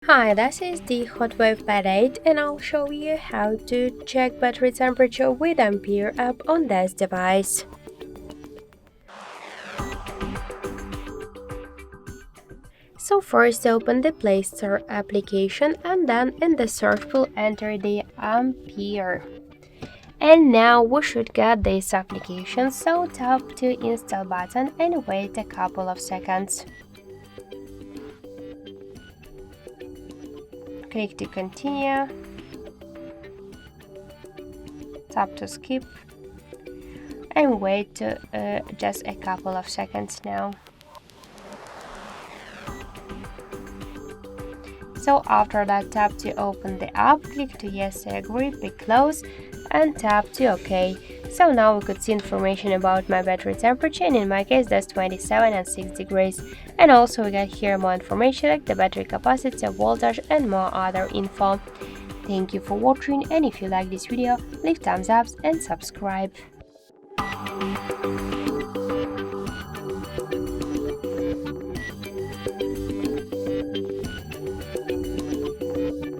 Hi, this is the HOTWAV Pad 8 and I'll show you how to check battery temperature with Ampere app on this device. So first open the Play Store application and then in the search pool enter the Ampere. And now we should get this application, so tap to install button and wait a couple of seconds. Click to continue, tap to skip, and wait just a couple of seconds now. So after that, tap to open the app, click to yes, I agree, click close, and tap to OK. So now we could see information about my battery temperature, and in my case that's 27 and 6 degrees. And also we got here more information like the battery capacity, voltage, and more other info. Thank you for watching, and if you like this video, leave thumbs up and subscribe.